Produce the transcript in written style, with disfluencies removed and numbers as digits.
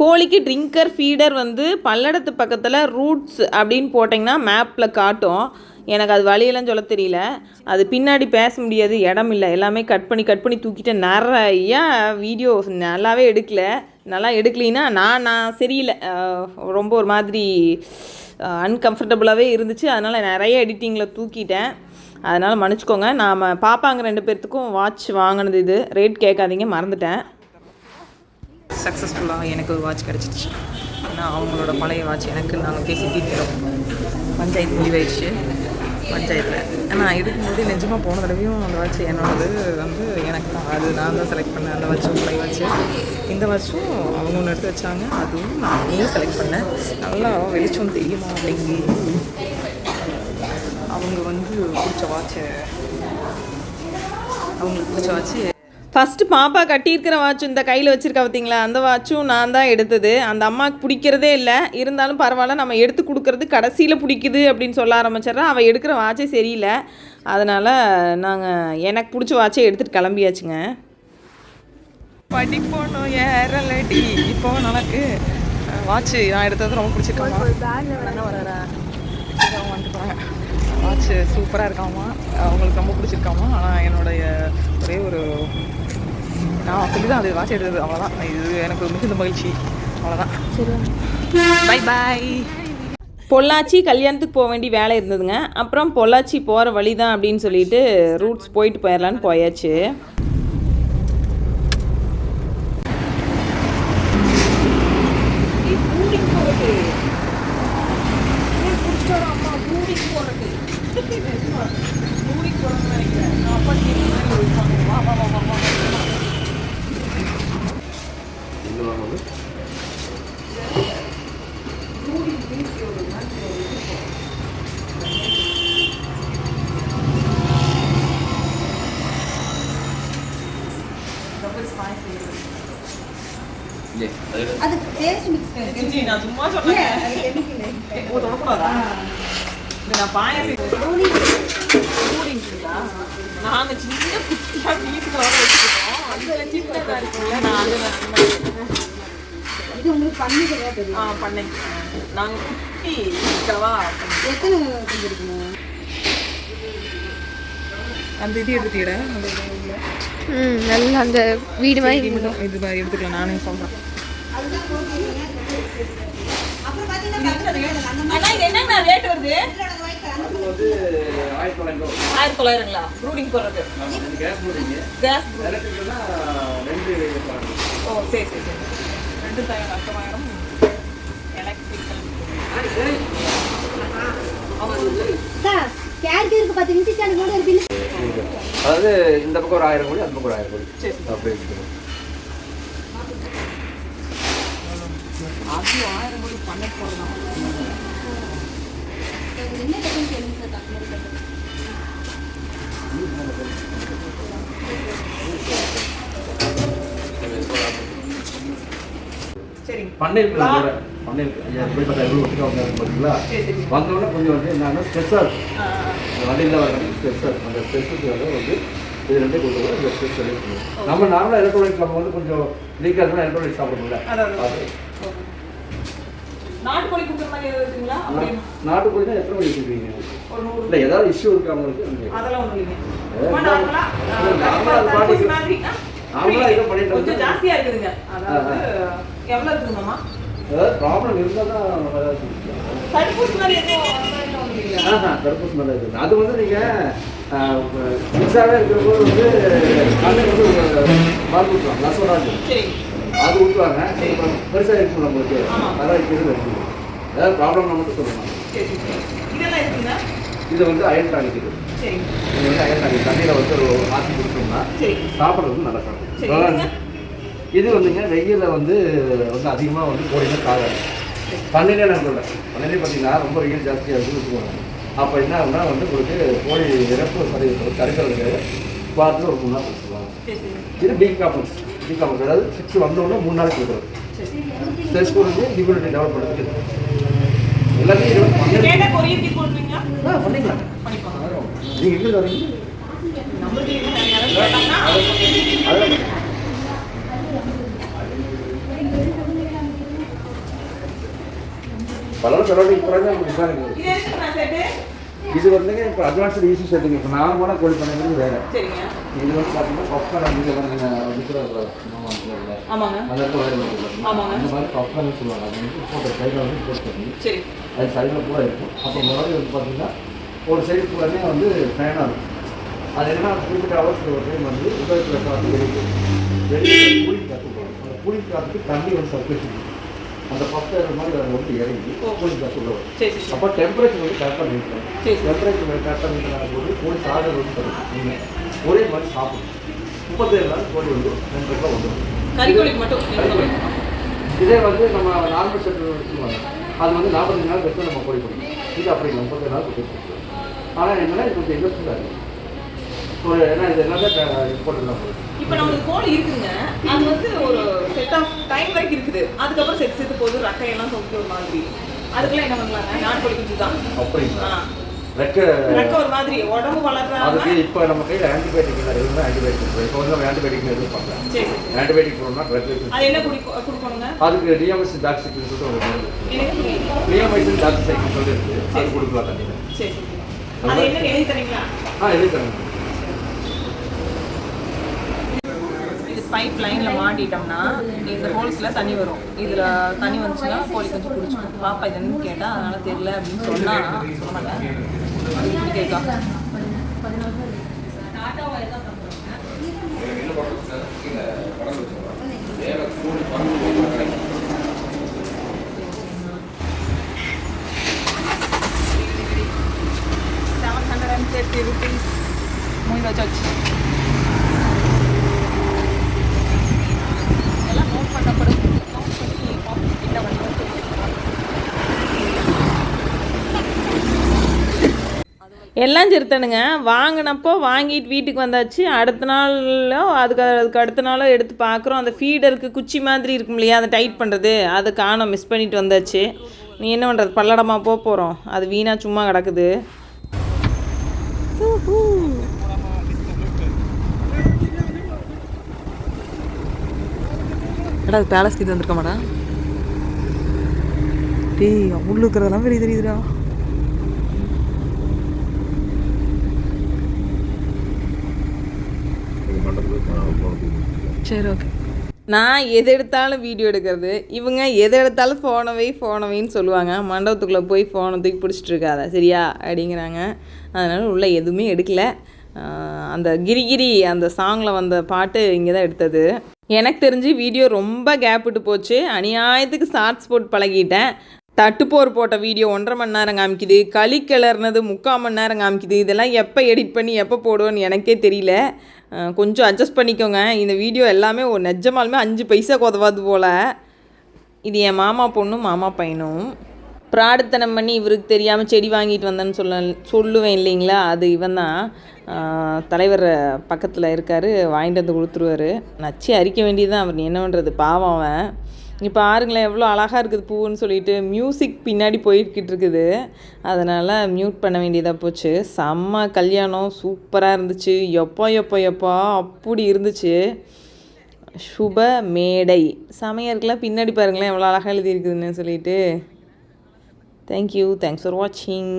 கோழிக்கு drinker feeder வந்து பல்லடத்து பக்கத்தில் ரூட்ஸ் அப்படின்னு போட்டிங்கன்னா மேப்பில் காட்டும். எனக்கு அது வழியெல்லாம் சொல்ல தெரியல. அது பின்னாடி பேச முடியாது, இடம் இல்லை, எல்லாமே கட் பண்ணி தூக்கிட்டு நிறையா வீடியோ நல்லாவே நல்லா எடுக்கலின்னா நான் சரியில்லை, ரொம்ப ஒரு மாதிரி அன்கம்ஃபர்டபுளாகவே இருந்துச்சு. அதனால் நிறைய எடிட்டிங்கில் தூக்கிட்டேன். அதனால் மன்னிச்சிக்கோங்க. நாம் பாப்பாங்க 2 பேர்த்துக்கும் வாட்ச் வாங்கினது இது. ரேட் கேட்காதீங்க, மறந்துட்டேன். சக்ஸஸ்ஃபுல்லாக எனக்கு ஒரு வாட்ச் கிடச்சிச்சு. ஏன்னா அவங்களோட பழைய வாட்ச் எனக்கு நாங்கள் பேசி தீர்க்கிறோம். பஞ்சாயத்து முடிவாயிடுச்சு. பஞ்சாயத்தில் நான் எடுக்கும்போது நிஜமாக போன தடவையும் அந்த வாட்ச் என்னோடது வந்து எனக்கு தான், அது நான் தான் செலக்ட் பண்ணேன். அந்த வாட்சும் பழைய வாட்ச்சு. இந்த வாட்சும் அவங்க ஒன்று எடுத்து வச்சாங்க, அதுவும் நானே செலக்ட் பண்ணேன். நல்லா வெளிச்சம் தெரியுமா அப்படிங்கி அவங்க வந்து பிடிச்ச வாட்சை அவங்களுக்கு பிடிச்ச வாட்ச்சு. ஃபஸ்ட்டு பாப்பா கட்டியிருக்கிற வாட்சும் இந்த கையில் வச்சுருக்கா பார்த்தீங்களா, அந்த வாட்சும் நான் தான் எடுத்தது. அந்த அம்மாவுக்கு பிடிக்கிறதே இல்லை, இருந்தாலும் பரவாயில்ல நம்ம எடுத்து கொடுக்குறது கடைசியில் பிடிக்குது அப்படின்னு சொல்ல ஆரம்பிச்சிட்றா. அவள் எடுக்கிற வாட்சே சரியில்லை. அதனால் நாங்கள் எனக்கு பிடிச்ச வாட்சை எடுத்துகிட்டு கிளம்பியாச்சுங்க. படிப்போனோ ஏறலடி இப்போ நமக்கு வாட்சு நான் எடுத்தது ரொம்ப பிடிச்சிருக்காங்க. வந்துட்டு போகிறாங்க. வாட்சு சூப்பராக இருக்காமா, அவங்களுக்கு ரொம்ப பிடிச்சிருக்காமா. ஆனால் என்னுடைய ஒரே ஒரு நான் சொல்லி தான் அது வாட்ச் எடுத்தது, அவ்வளோதான். இது எனக்கு மிகுந்த மகிழ்ச்சி, அவ்வளோதான். சரி, பை பாய். பொள்ளாச்சி கல்யாணத்துக்கு போக வேண்டிய வேலை இருந்ததுங்க. அப்புறம் பொள்ளாச்சி போகிற வழி தான் அப்படின்னு சொல்லிட்டு ரூட்ஸ் போயிட்டு போயிடலான்னு போயாச்சு. அது டேஸ்ட் மிக்ஸ் பண்ணி நான் சும்மா சொன்னேன். அது கெமிக்கல் ஓ தொடக்கூடாதா? நான் பாயாசம் கூடிங்களா நாங்கள் சின்ன குட்டியாக வீட்டுக்கு வர வச்சுருக்கோம். அந்த சின்னதாக இருக்குல்ல, நான் இது உங்களுக்கு பண்ணி தெரியாது. பண்ணை நாங்கள் குட்டி இருக்கவா. எத்தனை செஞ்சுருக்கணும்? அந்த இது எடுத்துக்கிட நல்லா அந்த வீடு மாதிரி இது மாதிரி எடுத்துக்கலாம். நானே சொல்கிறேன். என்னங்க ரேட் வருது? 1900ங்களா? ப்ரூடிங் போடுறது கேஸ் ஓ சரி சரி சரி. 2000 எலக்ட்ரிக்கல் அதாவது இந்த பக்கம் ஒரு 1000 கோடி, அந்த பக்கம் ஒரு 1000 கோடி அப்படி இருக்குது. அது 1000 கோடி பண்ண போகிறோம். பண்ணைக்குள்ள பண்ணைக்கு 50,000 ஒட்டுக்கா வந்தாங்க பார்த்தீங்களா. வந்தோடனே கொஞ்சம் வந்து என்னன்னா ஸ்ட்ரெஸ்ஸாக இருக்கும். வண்டியில் வர ஸ்ட்ரெஸ்ஸாக இருக்கும். அந்த ஸ்ட்ரெஸ்ஸுக்கு வந்து இது ரெண்டே கொண்டு வர இந்த ஸ்ட்ரெஸ் எடுக்கணும். நம்ம நார்மலாக எலக்ட்ரானிக்ஸ் நம்ம வந்து கொஞ்சம் லீக்காக இருக்கணும், எலக்ட்ரானிக்ஸ் சாப்பிடணும்ல. அது நாட்டுக்கோழி குக்கர் மாதிரி இருக்குங்களா? நாட்டுக்கோழி தான் எத்தனை மணி வச்சுருக்கீங்க? இல்லை ஏதாவது இஷ்யூ இருக்கா அவங்களுக்கு? அதெல்லாம் ஒன்றும் இல்லைங்க. நார்மலாக இதை பண்ணிட்டு கொஞ்சம் ஜாஸ்தியாக இருக்குதுங்க. அதாவது எவ்வளோ இருக்குதுங்கம்மா? ஏதாவது ப்ராப்ளம் இருந்தால் தான் தடுப்பூசி மாதிரி எதுவும் தடுப்பூசி மாதிரி இருக்குது. அது வந்து நீங்கள் புதுசாகவே இருக்கிறபோது வந்து அன்னை வந்து மருந்து ஊற்றுவாங்க, நசோராஜ் அது ஊற்றுவாங்க. பெருசாக இருக்கும் நம்மளுக்கு, அதெல்லாம் இருக்குது. ஏதாவது ப்ராப்ளம்னா மட்டும் சொல்லணும். இது வந்து அயன் டானிக். இது நீங்கள் வந்து அயன் டானிக் தண்ணியில் வந்து ஒரு ஆற்றி கொடுத்தோம்னா சாப்பிட்றது நல்லா சாப்பிடும். இது வந்துங்க வெயிலில் வந்து அதிகமாக வந்து கோழிலாம் காயாது. தண்ணியிலே நான் சொல்கிறேன், தண்ணியிலே பார்த்தீங்கன்னா ரொம்ப வெயில் ஜாஸ்தியாக இருக்குன்னு வச்சுக்கோங்க. அப்போ என்ன ஆகுனா வந்து உங்களுக்கு கோழி இறப்பு சதவீதம் தடுக்கிறதுக்கு பார்த்து ஒரு 3 நாள் கொடுத்துருவாங்க. இது டீகாம்பன்ஸ் அதாவது 6 வந்தோடனே 3 நாளைக்கு கொடுக்குறது. ஸ்ட்ரெஸ் கொடுத்து இம்யூனிட்டி டெவலப் பண்ணுறதுக்கு எல்லாத்தையும் பண்ணிக்கலாம். நீங்கள் எங்கே வரீங்க? பலரும் செலவழிக்கு போகிறாங்க அப்படி தான் இருக்குது. இது எதுக்குண்ணா செட்டு? இது வந்துங்க இப்போ அட்வான்ஸ்டு ஈஸி செட்டுங்க. இப்போ நார்மலாக கோழி பண்ணைங்கிறது வேறு. சரிங்க. இது வந்து பார்த்தீங்கன்னா பப்கார்ன் வந்து விற்கிற ஆமாங்க. அந்த இடத்துல வேறு இருக்குது. ஆமாங்க. இந்த மாதிரி பப்கார்னு சொல்லுவாங்க. அது வந்து போட்ட சைடில் வந்து போட்டு பண்ணி சரி. அது சைடில் பூரா இருக்கும். அப்போ முதல்ல வந்து பார்த்தீங்கன்னா ஒரு சைடு பூராமே வந்து ஃபேனாக இருக்கும். அது என்னன்னா குறிப்பிட்ட அவசர ஒரு டைம் வந்து உபயோகத்தில் காற்று வெளியே கூலிங் காற்று போகும். அந்த கூலிங் காற்றுக்கு தண்ணி வந்து சர்க்குலேஷன் இருக்கும். அந்த பப்கார்ன் மாதிரி அதை வந்து இறங்கி கூலிங் காற்று உள்ள வரும். சரி. அப்போ டெம்பரேச்சர் வந்து கரெக்டாக மெயின்டைன் பண்ணும். சரி. டெம்பரேச்சர் கரெக்டாக மெயின்டைன் ஆகும்போது கோழி சாதம் வந்து தரும். ஒரே மாதிரி சாப்பிடும். 37 நாள் கோழி வந்து 2 ரூபா வந்துடும். கறிக்கோழிக்கு மட்டும். இதே வந்து நம்ம நார்மல் செட்டு வச்சுருவாங்க. அது வந்து 45 நாள் வச்சு நம்ம கோழி பிடிக்கும். இது அப்படி 37 நாள் கொடுத்துருக்கோம். ஆனால் என்னன்னா இது கொஞ்சம் இன்வெஸ்ட்மெண்ட் ஆகும். ஒரு ஏன்னா இது எல்லாமே இம்பார்ட்டன் தான் போகுது. இப்போ நம்மளுக்கு கோழி இருக்குங்க, அது வந்து ஒரு செட் ஆஃப் டைம் வரைக்கும் இருக்குது. அதுக்கப்புறம் செத்து போகுது, ரக்கையெல்லாம் தொக்கி ஒரு மாதிரி. அதுக்கெல்லாம் என்ன பண்ணலாங்க? நாட்டுக்கோழி குஞ்சு தான். அப்படிங்களா? ரெக்கை ஒரு மாதிரி உடம்பு வளர்றாங்க. அதுக்கு இப்போ நம்ம கையில் ஆன்டிபயோட்டிக் இல்லை, எதுவும் ஆன்டிபயோட்டிக் இருக்குது. இப்போ வந்து நம்ம ஆன்டிபயோட்டிக் எதுவும் பண்ணலாம். சரி. ஆன்டிபயோட்டிக் போடணும்னா அது என்ன கொடுக்கணுங்க? அதுக்கு டிஎம்எஸ் டாக்ஸிக்னு சொல்லிட்டு ஒரு எனக்கு டிஎம்எஸ் டாக்ஸிக்னு சொல்லிட்டு இருக்குது. அது கொடுக்கலாம் தண்ணியில். சரி. அது என்ன எழுதி தரீங்களா? எழுதி தரேன். இது பைப் லைனில் மாட்டிட்டோம்னா இந்த ஹோல்ஸில் தண்ணி வரும். இதில் தண்ணி வந்துச்சுன்னா கோழி கொஞ்சம் குடிச்சிடும். பாப்பா இது என்னன்னு கேட்டால் அதனால் தெரியல அப்படின்னு சொன்னால் சொல்ல மாட்டேன். அது கேட்கா ₹730 muy வச்சாச்சு. எல்லாம் நோட் பண்ணப்படும். நோட் பண்ணி கிட்ட வந்து எல்லாம் சிறுத்தனுங்க. வாங்கினப்போ வாங்கிட்டு வீட்டுக்கு வந்தாச்சு. அடுத்த நாளோ அதுக்கு அடுத்த நாளோ எடுத்து பார்க்குறோம். அந்த ஃபீடருக்கு குச்சி மாதிரி இருக்கும் இல்லையா, அதை டைட் பண்ணுறது, அதை காணோம், மிஸ் பண்ணிட்டு வந்தாச்சு. நீ என்ன பண்ணுறது, பல்லடமாக போகிறோம். அது வீணாக சும்மா கிடக்குது. அது பேலஸ்க்கு இது வந்திருக்க மாட்டா. டேய் உள்ள இருக்கிறதெல்லாம் வெளியே தெரியுதுடா. சரி ஓகே. நான் எது எடுத்தாலும் வீடியோ எடுக்கிறது, இவங்க எது எடுத்தாலும் ஃபோனவைன்னு சொல்லுவாங்க. மண்டபத்துக்குள்ளே போய் ஃபோனை தூக்கி பிடிச்சிட்டு இருக்காத சரியா அப்படிங்கிறாங்க. அதனால் உள்ளே எதுவுமே எடுக்கலை. அந்த கிரிகிரி அந்த சாங்கில் வந்த பாட்டு இங்கே தான் எடுத்தது. எனக்கு தெரிஞ்சு வீடியோ ரொம்ப கேப் விட்டு போச்சு. அநியாயத்துக்கு ஷார்ட்ஸ் போட்டு பழகிட்டேன். தட்டுப்போர் போட்ட வீடியோ 1.5 மணி நேரம் காமிக்குது, களி கிளறினது 3/4 மணி நேரம் காமிக்குது. இதெல்லாம் எப்போ எடிட் பண்ணி எப்போ போடுவேன்னு எனக்கே தெரியல. கொஞ்சம் அட்ஜஸ்ட் பண்ணிக்கோங்க. இந்த வீடியோ எல்லாமே ஒரு நிஜமாலுமே 5 பைசா உதவாது போல். இது என் மாமா பொண்ணும் மாமா பையனும் பிரார்த்தனம் பண்ணி இவருக்கு தெரியாமல் செடி வாங்கிட்டு வந்தேன்னு சொல்லுவேன் இல்லைங்களா, அது இவன் தான். தலைவர் பக்கத்தில் இருக்கார், வாங்கிட்டு வந்து கொடுத்துருவார். நச்சு அரிக்க வேண்டியது தான். அவர் என்ன பண்ணுறது, பாவம் அவன். இப்போ பாருங்களேன் எவ்வளோ அழகாக இருக்குது பூன்னு சொல்லிட்டு. மியூசிக் பின்னாடி போய்கிட்டு இருக்குது, அதனால் மியூட் பண்ண வேண்டியதாக போச்சு. செம்ம கல்யாணம், சூப்பராக இருந்துச்சு. எப்போ அப்படி இருந்துச்சு. சுப மேடை சமையலுக்குலாம் பின்னாடி பாருங்களேன் எவ்வளோ அழகாக எழுதியிருக்குதுன்னு சொல்லிட்டு. தேங்க்யூ, தேங்க்ஸ் ஃபார் வாட்சிங்.